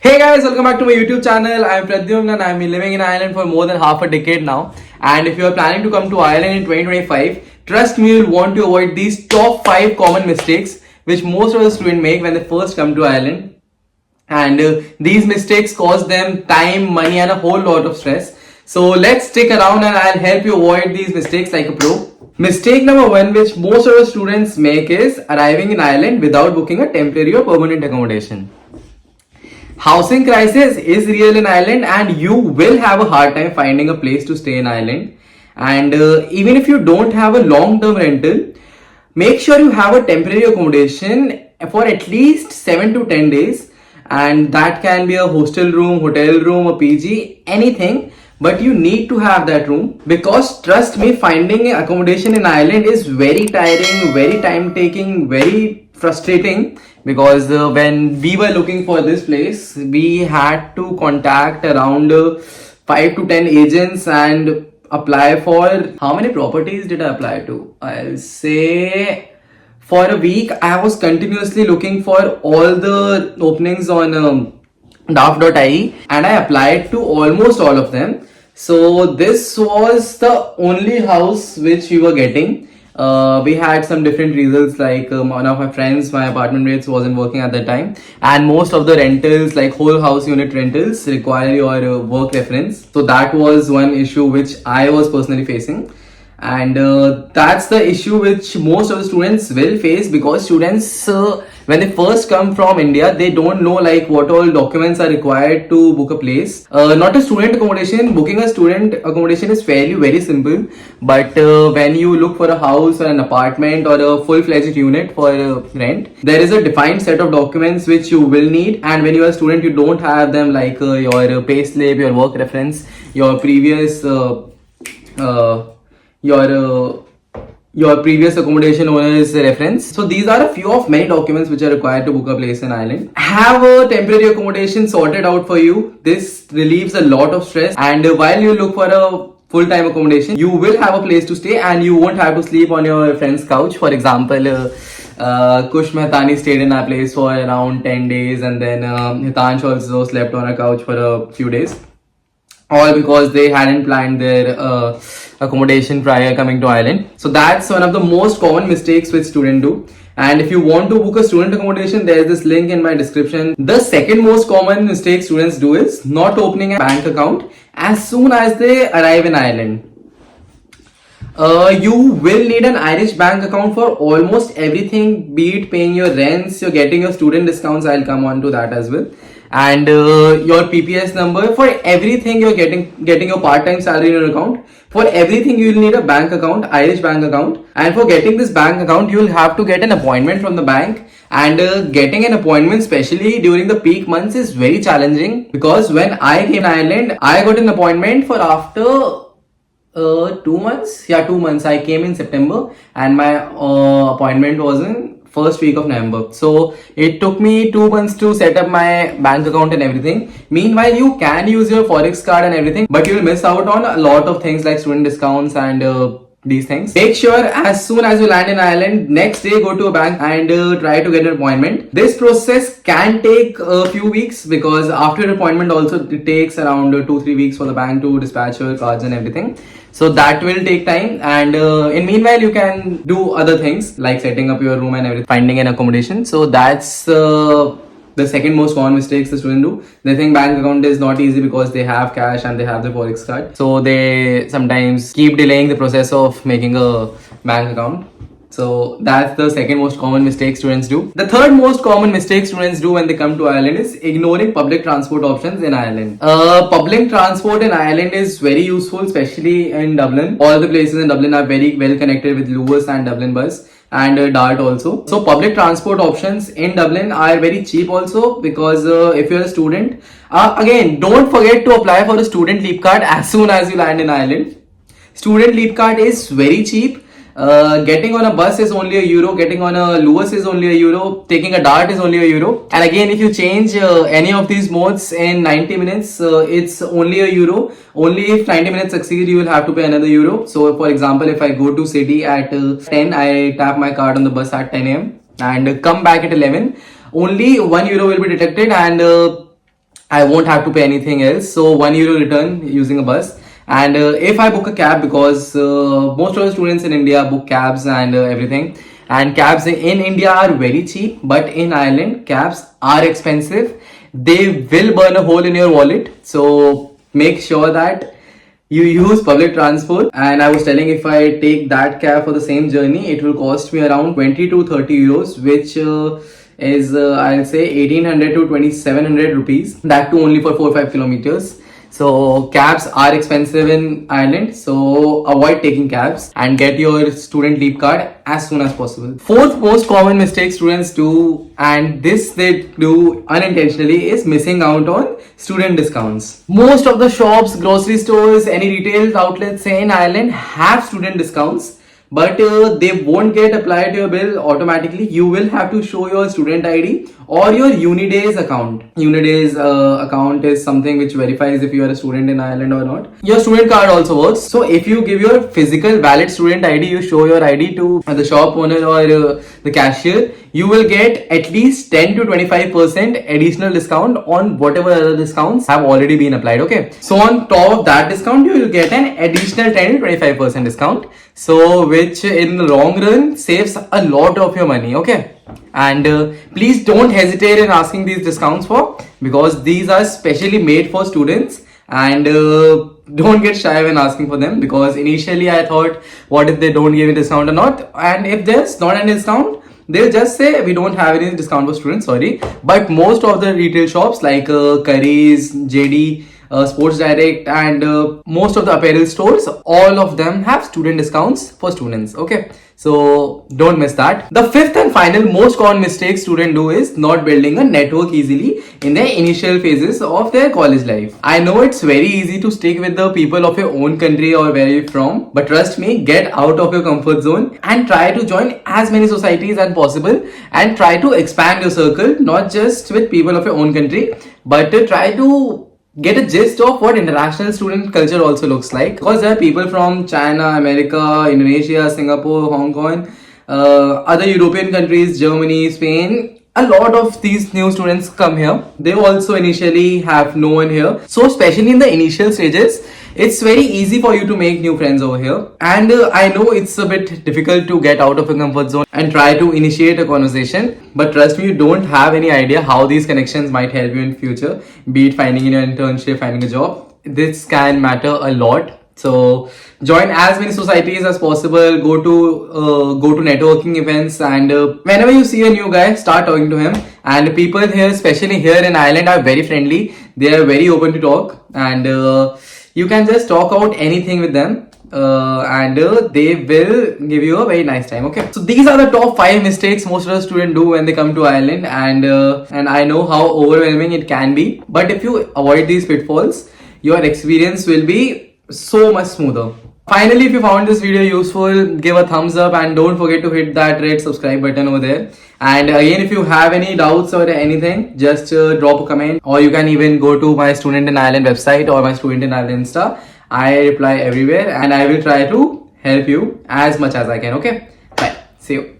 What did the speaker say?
Hey guys, welcome back to my YouTube channel. I am Pradyumna and I have been living in Ireland for more than half a decade now. And if you are planning to come to Ireland in 2025, trust me, you'll want to avoid these top 5 common mistakes which most of the students make when they first come to Ireland. And these mistakes cause them time, money and a whole lot of stress. So let's stick around and I'll help you avoid these mistakes like a pro. Mistake number 1 which most of the students make is arriving in Ireland without booking a temporary or permanent accommodation. Housing crisis is real in Ireland and you will have a hard time finding a place to stay in Ireland. And even if you don't have a long-term rental, make sure you have a temporary accommodation for at least 7 to 10 days. And that can be a hostel room, hotel room, a PG, anything. But you need to have that room because trust me, finding accommodation in Ireland is very tiring, very time-taking, very frustrating. Because when we were looking for this place, we had to contact around 5 to 10 agents and apply for... How many properties did I apply to? I'll say for a week, I was continuously looking for all the openings on daft.ie and I applied to almost all of them. So this was the only house which we were getting. We had some different results like one of my friends, my apartment rates wasn't working at that time, and most of the rentals like whole house unit rentals require your work reference. So that was one issue which I was personally facing, and that's the issue which most of the students will face because students when they first come from India, they don't know like what all documents are required to book a place. Not a student accommodation, booking a student accommodation is fairly very simple. But when you look for a house or an apartment or a full-fledged unit for rent, there is a defined set of documents which you will need. And when you are a student, you don't have them like your pay slip, your work reference, your previous your previous accommodation owner's reference. So these are a few of many documents which are required to book a place in Ireland. Have a temporary accommodation sorted out for you. This relieves a lot of stress, and while you look for a full-time accommodation, you will have a place to stay and you won't have to sleep on your friend's couch. For example, Kush Mehtani stayed in our place for around 10 days and then Hitansh also slept on a couch for a few days. All because they hadn't planned their accommodation prior coming to Ireland. So that's one of the most common mistakes which students do. And if you want to book a student accommodation, there's this link in my description. The second most common mistake students do is not opening a bank account as soon as they arrive in Ireland. You will need an Irish bank account for almost everything, be it paying your rents, you're getting your student discounts, I'll come on to that as well. And your PPS number, for everything you're getting your part-time salary in your account. For everything you will need a bank account, Irish bank account. And for getting this bank account, you will have to get an appointment from the bank. And getting an appointment, especially during the peak months, is very challenging. Because when I came to Ireland, I got an appointment for after 2 months. Yeah, 2 months. I came in September and my appointment was in first week of November. So it took me 2 months to set up my bank account and everything. Meanwhile, you can use your forex card and everything, but you will miss out on a lot of things like student discounts and these things. Make sure as soon as you land in Ireland, next day go to a bank and try to get an appointment. This process can take a few weeks because after your appointment also it takes around 2-3 weeks for the bank to dispatch your cards and everything. So that will take time, and in meanwhile you can do other things like setting up your room and everything, finding an accommodation. So that's the second most common mistakes the students do. They think bank account is not easy because they have cash and they have the forex card. So they sometimes keep delaying the process of making a bank account. So that's the second most common mistake students do. The third most common mistake students do when they come to Ireland is ignoring public transport options in Ireland. Public transport in Ireland is very useful, especially in Dublin. All the places in Dublin are very well connected with Lewis and Dublin bus and Dart also. So public transport options in Dublin are very cheap also because if you're a student, again, don't forget to apply for a student leap card as soon as you land in Ireland. Student leap card is very cheap. Getting on a bus is only €1, getting on a Lewis is only €1, taking a Dart is only €1. And again, if you change any of these modes in 90 minutes, it's only €1. Only if 90 minutes succeed, you will have to pay another €1. So for example, if I go to city at 10, I tap my card on the bus at 10 AM and come back at 11, only €1 will be deducted, and I won't have to pay anything else. So €1 return using a bus. And if I book a cab, because most of the students in India book cabs and everything, and cabs in India are very cheap, but in Ireland cabs are expensive. They will burn a hole in your wallet. So make sure that you use public transport. And I was telling, if I take that cab for the same journey, it will cost me around 20 to 30 euros, which is I'll say 1800 to 2700 rupees. That too only for 4 or 5 kilometers. So cabs are expensive in Ireland, so avoid taking cabs and get your student leave card as soon as possible. Fourth most common mistake students do, and this they do unintentionally, is missing out on student discounts. Most of the shops, grocery stores, any retail outlets in Ireland have student discounts, but they won't get applied to your bill automatically. You will have to show your student ID or your Unidays account. Unidays account is something which verifies if you are a student in Ireland or not. Your student card also works. So if you give your physical valid student ID, you show your ID to the shop owner or the cashier, you will get at least 10 to 25% additional discount on whatever other discounts have already been applied. Okay, so on top of that discount, you will get an additional 10 to 25% discount, so which in the long run saves a lot of your money. Okay, and please don't hesitate in asking these discounts for, because these are specially made for students. And don't get shy when asking for them, because initially I thought, what if they don't give a discount or not? And if there's not any discount, they'll just say we don't have any discount for students, sorry. But most of the retail shops like Currys, JD, Sports Direct, and most of the apparel stores, all of them have student discounts for students. Okay, so don't miss that. The fifth and final most common mistake students do is not building a network easily in their initial phases of their college life. I know it's very easy to stick with the people of your own country or where you're from, but trust me, get out of your comfort zone and try to join as many societies as possible, and try to expand your circle, not just with people of your own country, but to try to get a gist of what international student culture also looks like, because there are people from China, America, Indonesia, Singapore, Hong Kong, other European countries, Germany, Spain. A lot of these new students come here. They also initially have no one here, so especially in the initial stages, it's very easy for you to make new friends over here. And I know it's a bit difficult to get out of your comfort zone and try to initiate a conversation, but trust me, you don't have any idea how these connections might help you in future, be it finding an internship, finding a job. This can matter a lot. So join as many societies as possible, go to networking events, and whenever you see a new guy, start talking to him. And people here, especially here in Ireland, are very friendly. They are very open to talk, and you can just talk out anything with them, and they will give you a very nice time. Okay, so these are the top 5 mistakes most of the students do when they come to Ireland, and I know how overwhelming it can be, but if you avoid these pitfalls, your experience will be so much smoother. Finally, if you found this video useful, give a thumbs up and don't forget to hit that red subscribe button over there. And again, if you have any doubts or anything, just drop a comment, or you can even go to my Student in Ireland website or my Student in Ireland Insta. I reply everywhere and I will try to help you as much as I can. Okay, bye, see you.